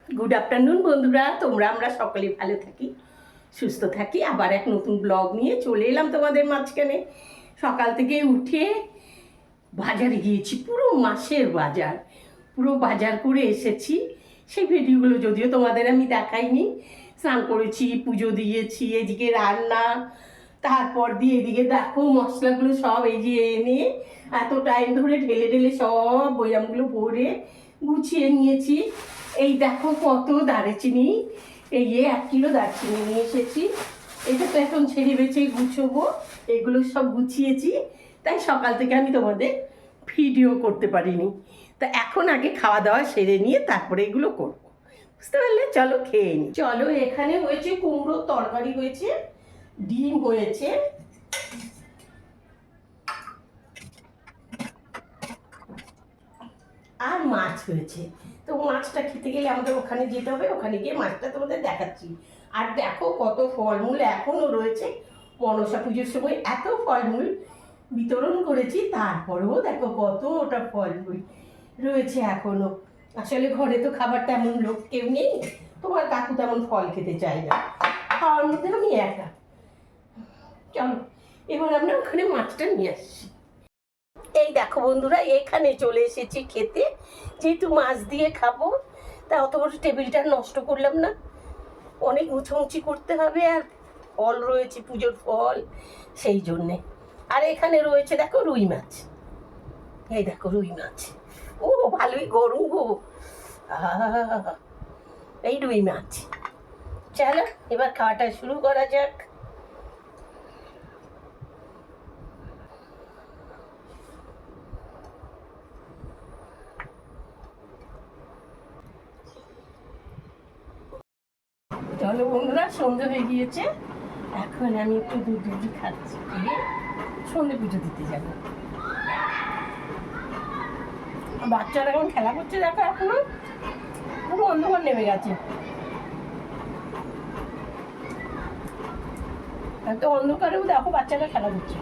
Good afternoon বন্ধুরা, আমরা সকলে ভালো থাকি, সুস্থ থাকি। আবার এক নতুন ব্লগ নিয়ে চলে এলাম তোমাদের মাঝখানে। সকাল থেকে উঠে বাজারে গিয়েছি, পুরো মাসের বাজার, পুরো বাজার করে এসেছি। সেই ভিডিওগুলো যদিও তোমাদের আমি দেখাইনি। স্নান করেছি, পুজো দিয়েছি, এদিকে রান্না, তারপর দিয়ে এদিকে দেখো মশলাগুলো সব এই যে এনে এত টাইম ধরে ঢেলে ঢেলে সব বয়ামগুলো ভরে গুছিয়ে নিয়েছি। এই দেখো কত দারচিনি, এই 1 কিলো দারচিনি নিয়ে এসেছি। এটা তো এখন ছেড়ে বেছে গুছোবো, এগুলো সব গুছিয়েছি। তাই সকাল থেকে আমি তোমাদের ভিডিও করতে পারিনি। তা এখন আগে খাওয়া দাওয়া সেরে নিয়ে তারপরে এগুলো করবো, বুঝতে পারলে? চলো খেয়ে নি। চলো, এখানে হয়েছে কুমড়োর তরকারি, হয়েছে ডিম, হয়েছে আর মাছ হয়েছে। তো মাছটা খেতে গেলে আমাদের ওখানে যেতে হবে, ওখানে গিয়ে মাছটা তোমাদের দেখাচ্ছি। আর দেখো কত ফলমূল এখনও রয়েছে। মনসা পুজোর সময় এত ফলমূল বিতরণ করেছি, তারপরেও দেখো কত ওটা ফলমূল রয়েছে এখনও। আসলে ঘরে তো খাবার তেমন লোক কেউ নেই, তোমার কাকু তেমন ফল খেতে চায় না, খাওয়ার মধ্যে আমি একা। চলো এবার আমরা ওখানে মাছটা নিয়ে আসছি। এই দেখো বন্ধুরা, এখানে চলে এসেছি খেতে, যেহেতু মাছ দিয়ে খাবো। তা অত বড় টেবিলটা নষ্ট করলাম না, অনেক মুছামুছি করতে হবে, আর ফল রয়েছে পুজোর ফল, সেই জন্যে। আর এখানে রয়েছে দেখো রুই মাছ, এই দেখো রুই মাছ। ও ভালোই গরম গো, এই রুই মাছ। চলো এবার খাওয়াটা শুরু করা যাক। চলো বন্ধুরা, সন্ধে হয়ে গিয়েছে, এখন আমি একটু দুধ খাচ্ছি, দিয়ে সন্ধে পুজো দিতে যাবো। বাচ্চারা এখন খেলা করছে, দেখো এখনো পুরো অন্ধকার নেমে গেছে, এত অন্ধকারেও দেখো বাচ্চারা খেলা করছে।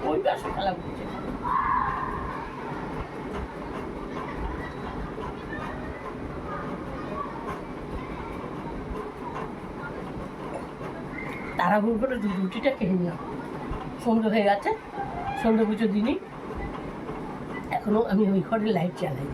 ওই পাশে খেলা করছে। তাড়াহুড়ো করে রুটিটা খেয়ে নিলাম, সন্ধ্যে হয়ে গেছে, সন্ধ্যে পুজো দিনই এখনো আমি ওই ঘরে লাইট জ্বালাই।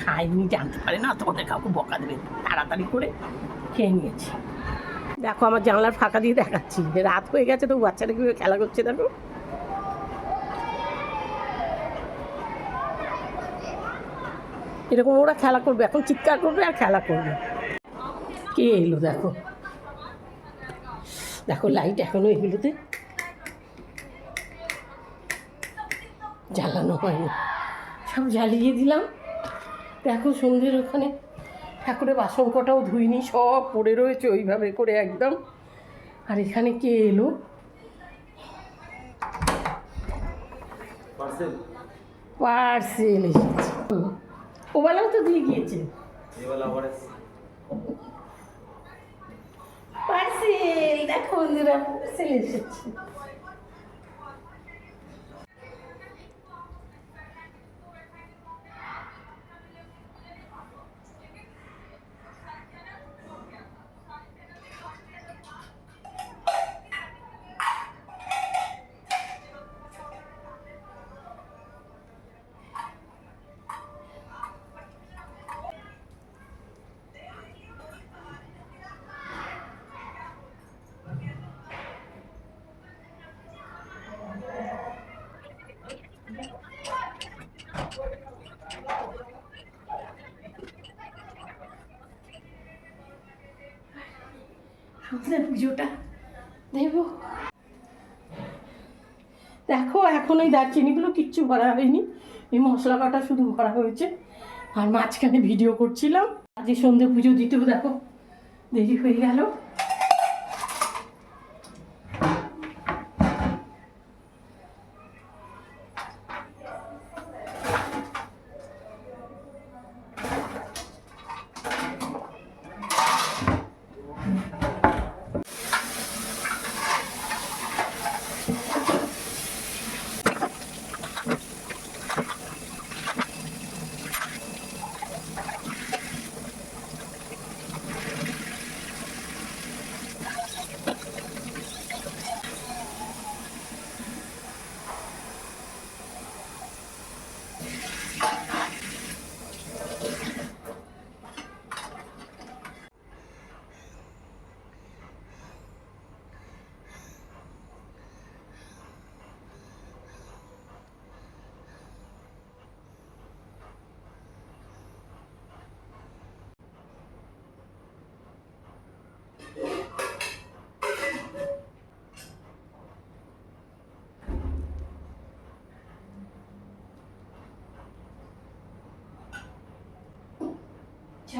খাইনি জানতে পারে না, তোমাদের কাউকে বকা দেবে, তাড়াতাড়ি করে খেয়ে নিয়েছি। দেখো আমার জানলার ফাঁকা দিয়ে দেখাচ্ছি, রাত হয়ে গেছে তো বাচ্চারা কীভাবে খেলা করছে দেখো। এরকম ওরা খেলা করবে, এখন চিৎকার করবে আর খেলা করবে। কে এলো দেখো, দেখো লাইট এখনো এগুলোতে জ্বালানো হয়নি, সব জ্বালিয়ে দিলাম। দেখো সন্ধ্যের ওখানে ঠাকুরের বাসন কটাও ধুইনি, সব পড়ে রয়েছে ওইভাবে করে একদম। আর এখানে কে এলো, পার্সেল এসেছে, ওবেলাও তো দিয়ে গিয়েছে পার্সেল। দেখো বন্ধুরা পার্সেল এসেছে। পুজোটা দেব। দেখো এখন ওই দারচিনিগুলো কিচ্ছু ভরা হয়নি, এই মশলা কাটা শুধু ভরা হয়েছে। আর মাঝখানে ভিডিও করছিলাম, আজ সন্ধ্যে পুজো দিতেও দেখো দেরি হয়ে গেল।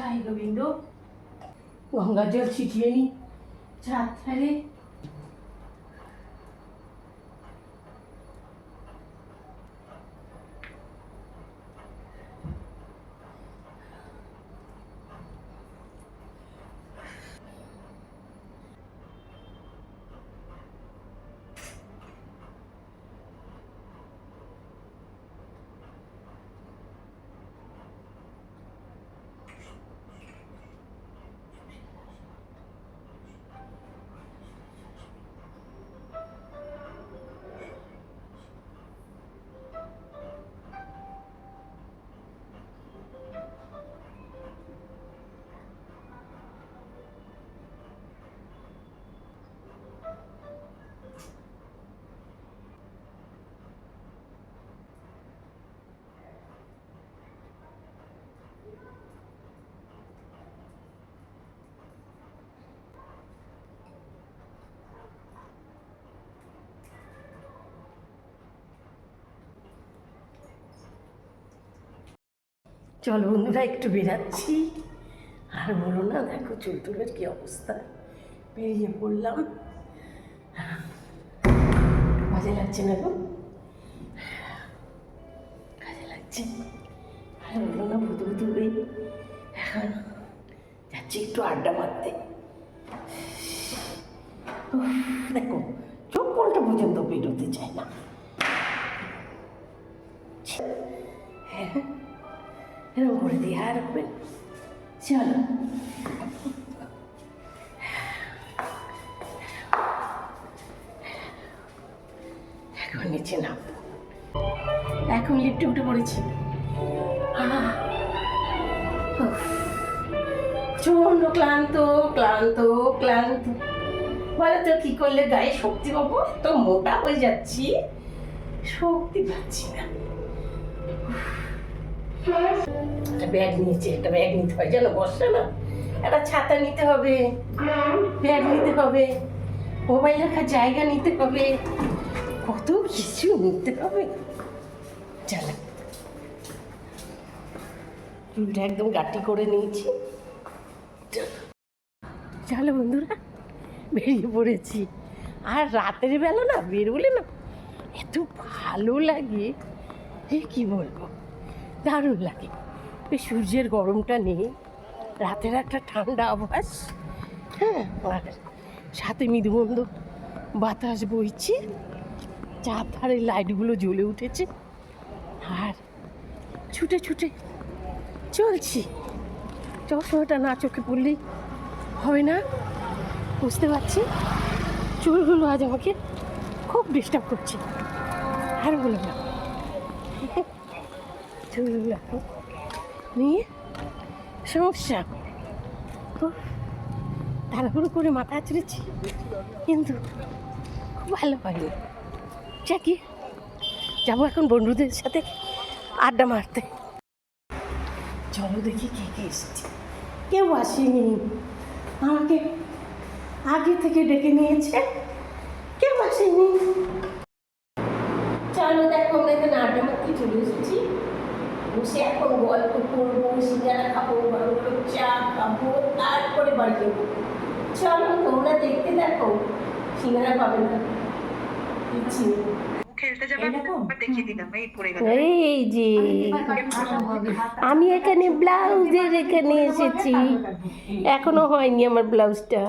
জয় গোবিন্দ। গঙ্গার জল ছিটিয়ে নি ছাদ ধারে। চলো বন্ধুরা একটু বেরাচ্ছি। আর বলো না, দেখো চুল টুলের কী অবস্থা। বেরিয়ে পড়লাম। কাজে লাগছে না গো, কাজে লাগছে। আর বলো না, ভুতু ভুতু এখন যাচ্ছি একটু আড্ডা মারতে। দেখো চোখ কোনটা পর্যন্ত বেরোতে চায় না। হ্যাঁ এরকম করে দিয়ে আর রাখবেন। চলো এখন নিচে নামবো। এখন লিফটে উঠে পড়েছি। প্রচন্ড ক্লান্ত ক্লান্ত ক্লান্ত। বলে তো কি করলে গায়ে শক্তি পাবো? তো মোটা হয়ে যাচ্ছি, শক্তি পাচ্ছি না। একটা ব্যাগ নিয়েছি, একটা ব্যাগ নিতে হয় জানো, বর্ষা না, একটা ছাতা নিতে হবে, ব্যাগ নিতে হবে, মোবাইল রাখার জায়গা নিতে হবে, কত কিছু নিতে হবে। চলো চুলটা একদম গাটি করে নিয়েছি। চলো বন্ধুরা বেরিয়ে পড়েছি। আর রাতের বেলা না বেরোলে না এত ভালো লাগে, কি বলবো, দারুণ লাগে। এই সূর্যের গরমটা নেই, রাতের একটা ঠান্ডা আভাস, হ্যাঁ, আর সাথে মৃদুমন্দ বাতাস বইছে, চারধারে লাইটগুলো জ্বলে উঠেছে, আর ছুটে ছুটে চলছি। চশমাটা না চোখে পড়লেই হবে না, বুঝতে পারছি। চুলগুলো আজ আমাকে খুব ডিস্টার্ব করছে। আর বলো না, চুলগুলো নিয়ে সমস্যা। তাড়াহুড়ো করে মাথা চড়েছি, কিন্তু খুব ভালো হয়নি। চাকি যাবো এখন বন্ধুদের সাথে আড্ডা মারতে। চলো দেখি কে কে এসেছে। কেউ আসেনি, আমাকে আগে থেকে ডেকে নিয়েছে, কেউ আসেনি। চলো দেখো আমরা এখানে আড্ডা মারতে চলে এসেছি। বসে এখন গল্প করবো, সিঙ্গারা খাবো, ভালো করে চা খাবো, তারপরে বাড়ি যাবো। চলো তোমরা দেখতে দেখো, সিঙ্গারা পাবে না দিচ্ছি। এই যে আমি এখানে ব্লাউজের এখানে এসেছি, এখনো হয়নি আমার ব্লাউজটা।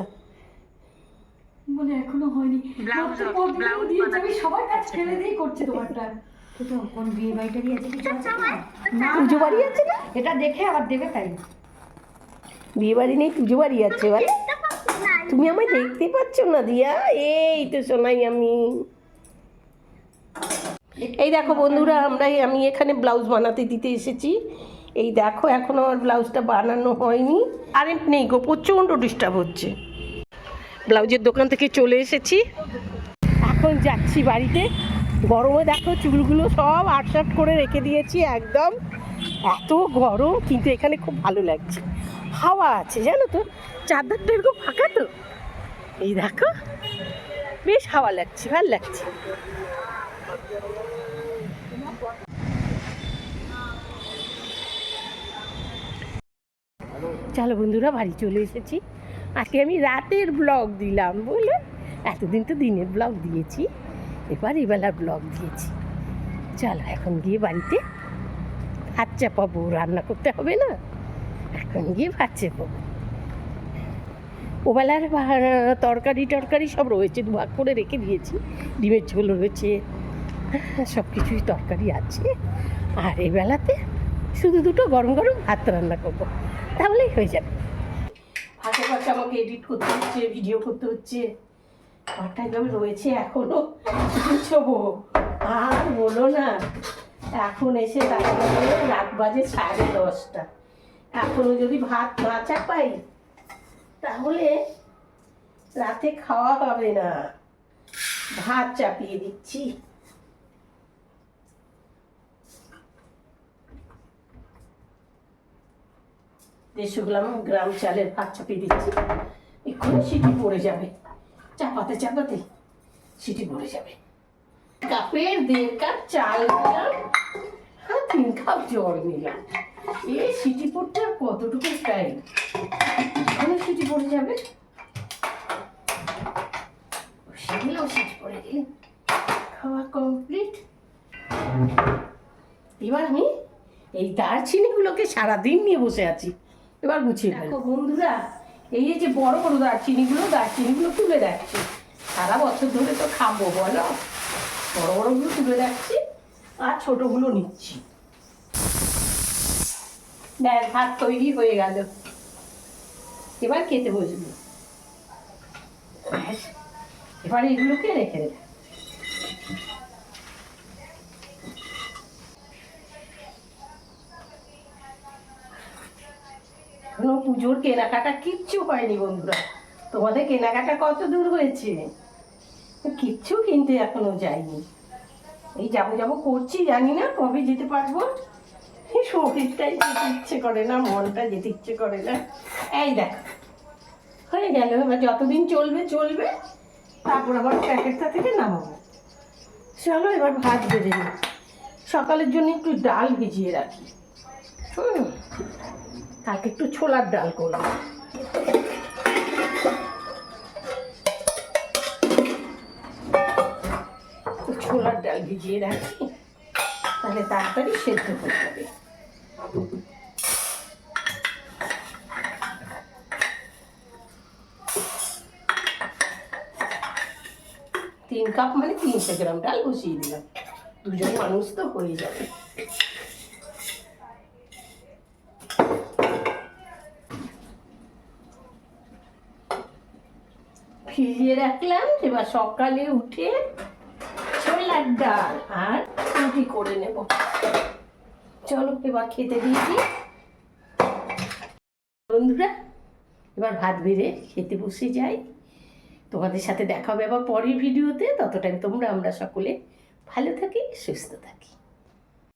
বলে এখনো হয়নি, ব্লাউজ দিয়েছে, আমি সবার কাছে ছেড়ে দিয়ে করছে তোমারটা। তো কোন বিয়ে বাড়িটা দিয়েছে কি না, পুজো বাড়ি আছে না, এটা দেখে আবার দেবে তাই। বিয়ে বাড়ি নেই, পুজো বাড়ি আছে। বলে তুমি আমায় দেখতে পাচ্ছ না দিয়া? এই তো শোনাই আমি। এই দেখো বন্ধুরা, আমি এখানে ব্লাউজ বানাতে দিতে এসেছি। এই দেখো এখনো আমার ব্লাউজটা বানানো হয়নি, কারেন্ট নেই গো, প্রচণ্ড ডিস্টার্ব হচ্ছে। ব্লাউজের দোকান থেকে চলে এসেছি, এখন যাচ্ছি বাড়িতে। গরমে দেখো চুলগুলো সব আটসাট করে রেখে দিয়েছি একদম, এত গরম, কিন্তু এখানে খুব ভালো লাগছে, হাওয়া আছে জানো তো, চাদরটা এরকম ফাঁকা তো, এই দেখো বেশ হাওয়া লাগছে, ভালো লাগছে। চলো বন্ধুরা, বাড়ি চলে এসেছি। আজকে আমি রাতের ব্লগ দিলাম, বলে এতদিন তো দিনের ব্লগ দিয়েছি, এবার এবেলার ব্লগ দিয়েছি। চলো এখন গিয়ে বাড়িতে ভাত চাপাবো, রান্না করতে হবে না, এখন গিয়ে ভাত চাপাবো। ওবেলার তরকারি সব রয়েছে, দুভাগ করে রেখে দিয়েছি। ডিমের ঝোল রয়েছে, সব কিছুই তরকারি আছে। আর এবেলাতে শুধু দুটো গরম গরম ভাত রান্না করবো, তাহলেই হয়ে যাবে। ফাঁকে ফাঁকে আমাকে এডিট করতে হচ্ছে, ভিডিও করতে হচ্ছে, ঘরটা এইভাবে রয়েছে এখনো গুছবো। আর বলো না, এখন এসে তারপরে রাত বাজে 10:30। এখনো যদি ভাত না চাপাই তাহলে রাতে খাওয়া হবে না। ভাত চাপিয়ে দিচ্ছি। 150 গ্রাম চালের ভাত চাপিয়ে দিচ্ছি। এক্ষুনি সিটি পড়ে যাবে, চাপাতে চাপাতে সিটি পড়ে যাবে। কাপের 1.5 কাপ চাল নিলাম আর 3 কাপ জল নিলাম। এই সিটি পড়তে আর কতটুকু টাইম, এখনো সিটি পড়ে যাবে। সেগুলোও সিটি পড়ে গেলে খাওয়া কমপ্লিট। এবার আমি এই দারচিনিগুলোকে সারাদিন নিয়ে বসে আছি, এবার গুছিয়ে ফেলবো। বন্ধুরা, এই যে বড় বড় দারচিনিগুলো তুলে রাখছি, সারা বছর ধরে তো খাবো বলো। বড় বড়গুলো তুলে রাখছি আর ছোটগুলো নিচ্ছি। ব্যাস, ভাত তৈরি হয়ে গেল, এবার খেতে বসবো। এবার এগুলোকে রেখে দেব। এখনো পুজোর কেনাকাটা কিচ্ছু হয়নি বন্ধুরা। তোমাদের কেনাকাটা কত দূর হয়েছে? কিচ্ছু কিনতে এখনো যাইনি। এই যাবো করছি, জানি না কবে যেতে পারবো। এই শরীরটাই যেতে ইচ্ছে করে না, মনটা যেতে ইচ্ছে করে না। এই দেখো হয়ে গেল, এবার যতদিন চলবে, তারপর আবার প্যাকেটটা থেকে নামাবো। চলো এবার ভাত বেড়ে নিই। সকালের জন্য একটু ডাল ভিজিয়ে রাখি, কালকে একটু ছোলার ডাল করবো। ছোলার ডাল ভিজিয়ে রাখি, তাহলে তাড়াতাড়ি সেদ্ধ হয়ে যাবে। 3 কাপ মানে 300 গ্রাম ডাল বসিয়ে দিলাম, দুজন মানুষ তো হয়ে যাবে। ভিজিয়ে রাখলাম, এবার সকালে উঠে ছোলার ডাল আর রুটি করে নেব। চলো এবার খেতে দিয়েছি বন্ধুরা, এবার ভাত বেড়ে খেতে বসে যাই। তোমাদের সাথে দেখা হবে আবার পরের ভিডিওতে। ততটাই আমরা সকলে ভালো থাকি, সুস্থ থাকি।